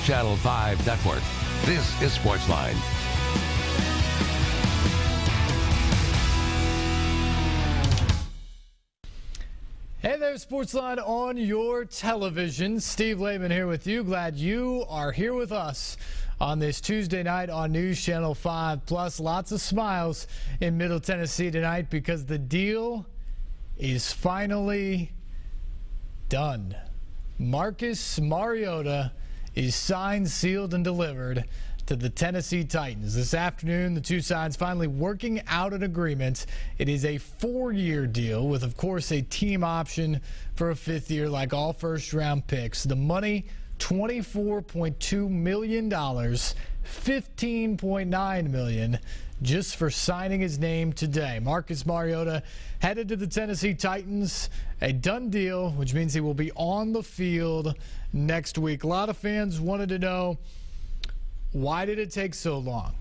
Channel 5 Network. This is SportsLine. Hey there, SportsLine on your television. Steve Lehman here with you. Glad you are here with us on this Tuesday night on News Channel 5. Plus, lots of smiles in Middle Tennessee tonight because the deal is finally done. Marcus Mariota is signed, sealed, and delivered to the Tennessee Titans. This afternoon, the two sides finally working out an agreement. It is a 4-year deal with, of course, a team option for a 5th year like all first-round picks. The money, $24.2 million, $15.9 million just for signing his name today. Marcus Mariota headed to the Tennessee Titans, a done deal, which means he will be on the field next week. A lot of fans wanted to know, why did it take so long?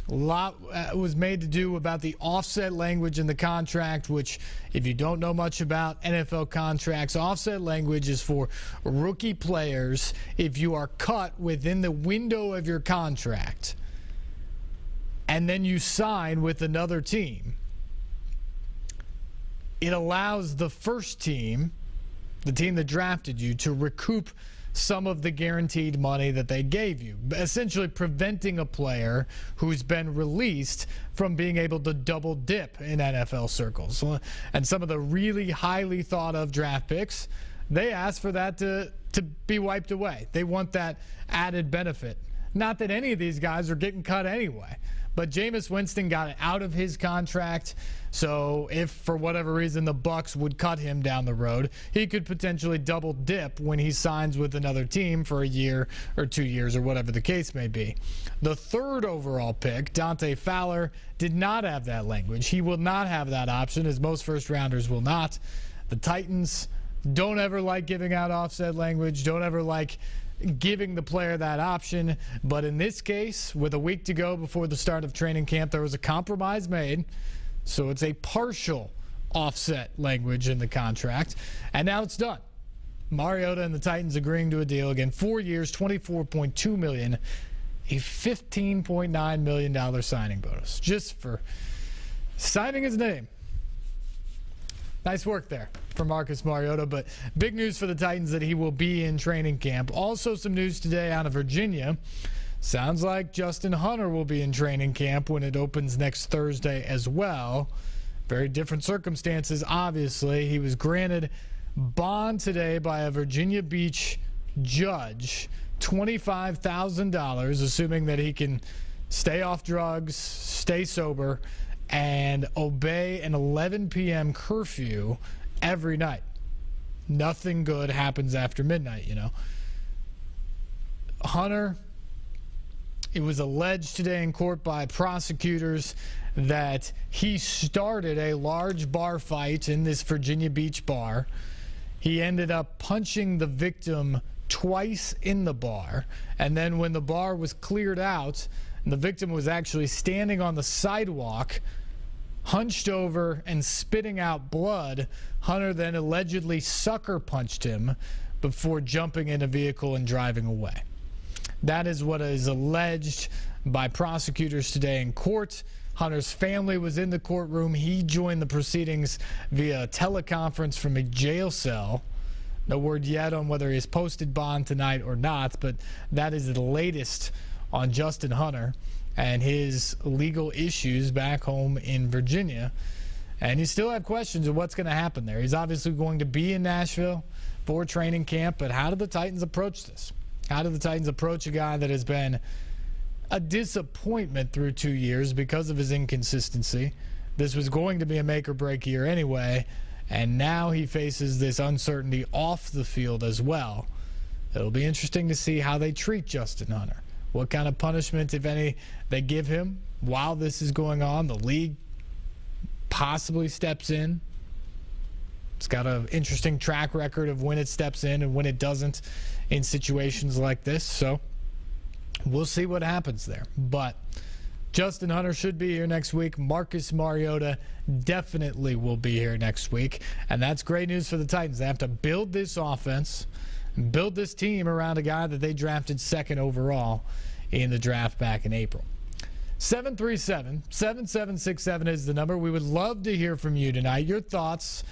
A lot was made to do about the offset language in the contract, which, if you don't know much about NFL contracts, offset language is for rookie players if you are cut within the window of your contract and then you sign with another team. It allows the first team, the team that drafted you, to recoup some of the guaranteed money that they gave you, essentially preventing a player who's been released from being able to double dip in NFL circles. And some of the really highly thought of draft picks, they ask for that to be wiped away. They want that added benefit. Not that any of these guys are getting cut anyway, but Jameis Winston got it out of his contract, so if for whatever reason the Bucs would cut him down the road, he could potentially double dip when he signs with another team for a year or 2 years or whatever the case may be. The 3rd overall pick, Dante Fowler, did not have that language. He will not have that option, as most first-rounders will not. The Titans don't ever like giving out offset language, don't ever like giving the player that option. But in this case, with a week to go before the start of training camp, there was a compromise made. So it's a partial offset language in the contract. And now it's done. Mariota and the Titans agreeing to a deal. Again, 4 years, $24.2 million, a $15.9 million signing bonus just for signing his name. Nice work there for Marcus Mariota, but big news for the Titans that he will be in training camp. Also some news today out of Virginia. Sounds like Justin Hunter will be in training camp when it opens next Thursday as well. Very different circumstances, obviously. He was granted bond today by a Virginia Beach judge, $25,000, assuming that he can stay off drugs, stay sober, and obey an 11 p.m. curfew every night. Nothing good happens after midnight, you know. Hunter, it was alleged today in court by prosecutors that he started a large bar fight in this Virginia Beach bar. He ended up punching the victim twice in the bar, and then when the bar was cleared out, and the victim was actually standing on the sidewalk, hunched over and spitting out blood, Hunter then allegedly sucker punched him before jumping in a vehicle and driving away. That is what is alleged by prosecutors today in court. Hunter's family was in the courtroom. He joined the proceedings via teleconference from a jail cell. No word yet on whether he has posted bond tonight or not, but that is the latest on Justin Hunter and his legal issues back home in Virginia. And you still have questions of what's going to happen there. He's obviously going to be in Nashville for training camp, but how do the Titans approach this? How do the Titans approach a guy that has been a disappointment through 2 years because of his inconsistency? This was going to be a make-or-break year anyway, and now he faces this uncertainty off the field as well. It'll be interesting to see how they treat Justin Hunter. What kind of punishment, if any, they give him while this is going on. The league possibly steps in. It's got an interesting track record of when it steps in and when it doesn't in situations like this. So we'll see what happens there. But Justin Hunter should be here next week. Marcus Mariota definitely will be here next week. And that's great news for the Titans. They have to build this offense. build this team around a guy that they drafted second overall in the draft back in April. 737-7767 is the number. We would love to hear from you tonight. Your thoughts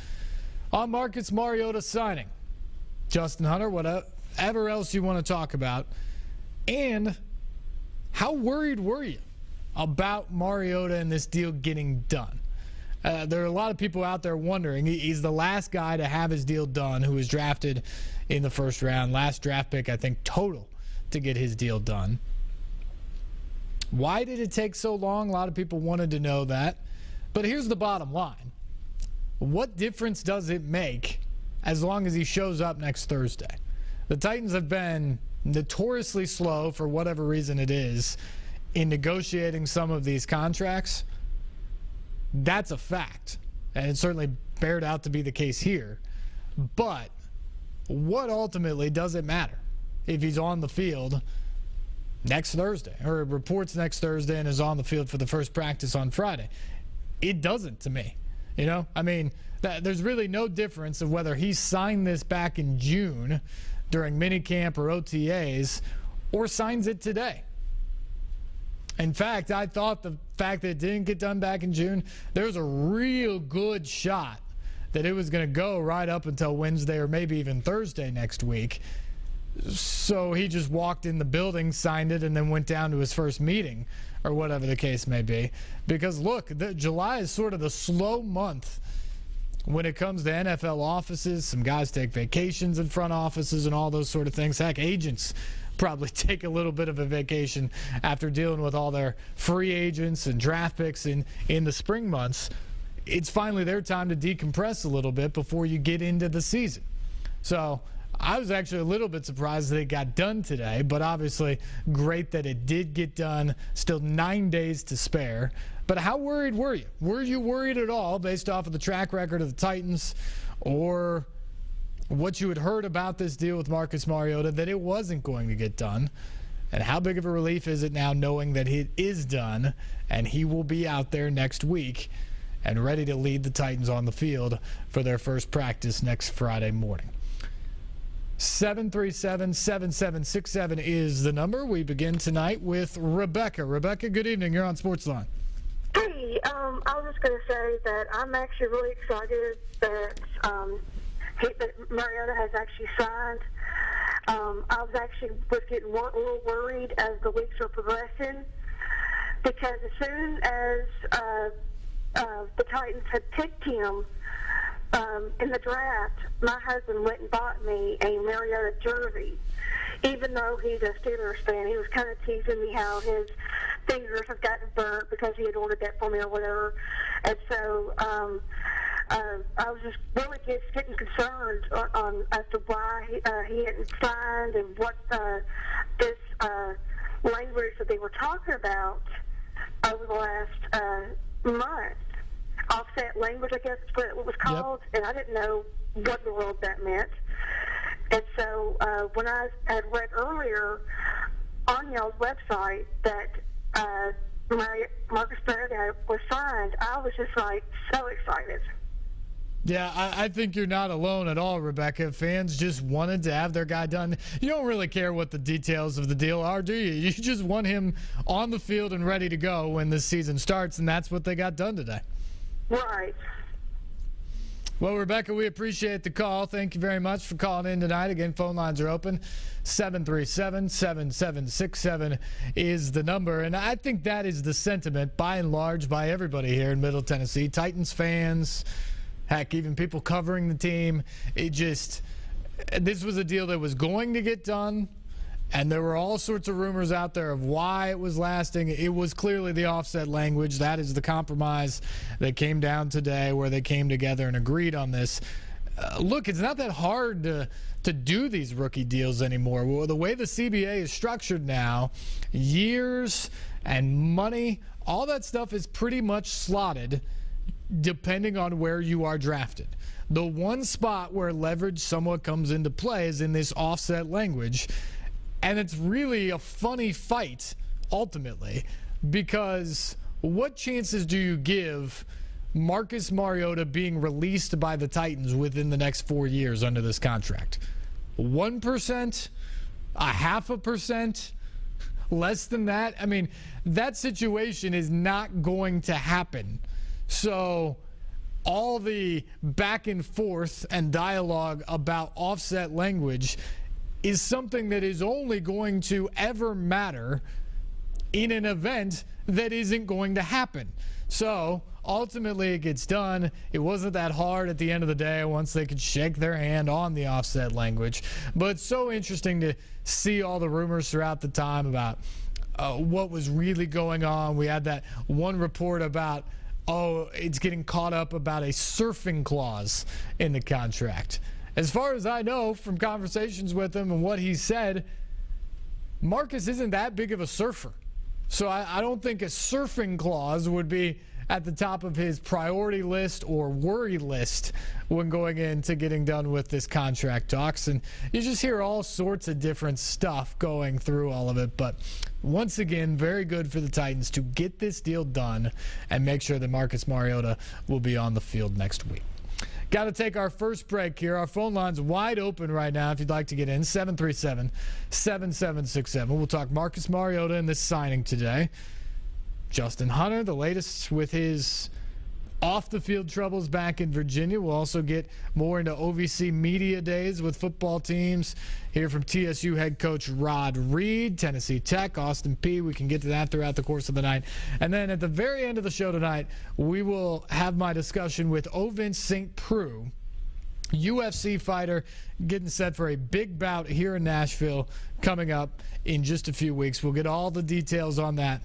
on Marcus Mariota signing. Justin Hunter, whatever else you want to talk about. And how worried were you about Mariota and this deal getting done? There are a lot of people out there wondering. He's the last guy to have his deal done who was drafted in the first round. Last draft pick, I think, total to get his deal done. Why did it take so long? A lot of people wanted to know that. But here's the bottom line. What difference does it make as long as he shows up next Thursday? The Titans have been notoriously slow, for whatever reason it is, in negotiating some of these contracts. That's a fact, and it certainly bared out to be the case here. But what ultimately does it matter if he's on the field next Thursday, or reports next Thursday and is on the field for the first practice on Friday? It doesn't to me. You know, I mean, there's really no difference of whether he signed this back in June during minicamp or OTAs or signs it today. In fact, I thought the fact that it didn't get done back in June, there was a real good shot that it was going to go right up until Wednesday or maybe even Thursday next week. So he just walked in the building, signed it, and then went down to his first meeting or whatever the case may be. Because, look, July is sort of the slow month when it comes to NFL offices. Some guys take vacations in front offices and all those sort of things. Heck, agents probably take a little bit of a vacation after dealing with all their free agents and draft picks in the spring months. It's finally their time to decompress a little bit before you get into the season. So I was actually a little bit surprised that it got done today, but obviously great that it did get done. Still 9 days to spare. But how worried were you? Were you worried at all based off of the track record of the Titans or what you had heard about this deal with Marcus Mariota, that it wasn't going to get done? And how big of a relief is it now knowing that it is done and he will be out there next week and ready to lead the Titans on the field for their first practice next Friday morning? 737-7767 is the number. We begin tonight with Rebecca. Rebecca, good evening. You're on SportsLine. Hey, I was just going to say that I'm actually really excited that Mariota has actually signed. I was getting a little worried as the weeks were progressing, because as soon as the Titans had picked him in the draft, my husband went and bought me a Mariota jersey. Even though he's a Steelers fan, he was kind of teasing me how his fingers have gotten burnt because he had ordered that for me or whatever. And so I was just really getting concerned as to why he hadn't signed and what this language that they were talking about over the last month. Offset language, I guess is what it was called. Yep. And I didn't know what in the world that meant. And so when I had read earlier on y'all's website that Marcus Mariota was signed, I was just like so excited. Yeah, I think you're not alone at all, Rebecca. Fans just wanted to have their guy done. You don't really care what the details of the deal are, do you? You just want him on the field and ready to go when this season starts, and that's what they got done today. Right. Well, Rebecca, we appreciate the call. Thank you very much for calling in tonight. Again, phone lines are open. 737-7767 is the number. And I think that is the sentiment, by and large, by everybody here in Middle Tennessee. Titans fans, heck, even people covering the team. This was a deal that was going to get done. And there were all sorts of rumors out there of why it was lasting. It was clearly the offset language. That is the compromise that came down today, where they came together and agreed on this. Look, it's not that hard to do these rookie deals anymore. Well, the way the CBA is structured now, years and money, all that stuff is pretty much slotted depending on where you are drafted. The one spot where leverage somewhat comes into play is in this offset language. And it's really a funny fight, ultimately, because what chances do you give Marcus Mariota being released by the Titans within the next 4 years under this contract? 1%, a 0.5%, less than that. I mean, that situation is not going to happen. So all the back and forth and dialogue about offset language is something that is only going to ever matter in an event that isn't going to happen. So ultimately it gets done. It wasn't that hard at the end of the day once they could shake their hand on the offset language. But it's so interesting to see all the rumors throughout the time about what was really going on. We had that one report about, it's getting caught up about a surfing clause in the contract. As far as I know from conversations with him and what he said, Marcus isn't that big of a surfer. So I don't think a surfing clause would be at the top of his priority list or worry list when going into getting done with this contract talks. And you just hear all sorts of different stuff going through all of it. But once again, very good for the Titans to get this deal done and make sure that Marcus Mariota will be on the field next week. Got to take our first break here. Our phone line's wide open right now if you'd like to get in. 737-7767. We'll talk Marcus Mariota and this signing today. Justin Hunter, the latest with his off-the-field troubles back in Virginia. We'll also get more into OVC Media Days with football teams. Hear from TSU head coach Rod Reed, Tennessee Tech, Austin Peay. We can get to that throughout the course of the night. And then at the very end of the show tonight, we will have my discussion with Ovince St. Preux, UFC fighter, getting set for a big bout here in Nashville coming up in just a few weeks. We'll get all the details on that.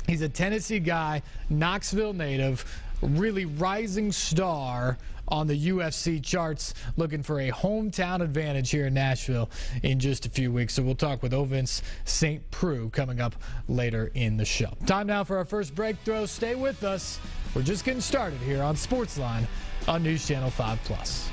He's a Tennessee guy, Knoxville native, really rising star on the UFC charts, looking for a hometown advantage here in Nashville in just a few weeks. So we'll talk with Ovince St. Preux coming up later in the show. Time now for our first breakthrough. Stay with us. We're just getting started here on SportsLine on News Channel 5+.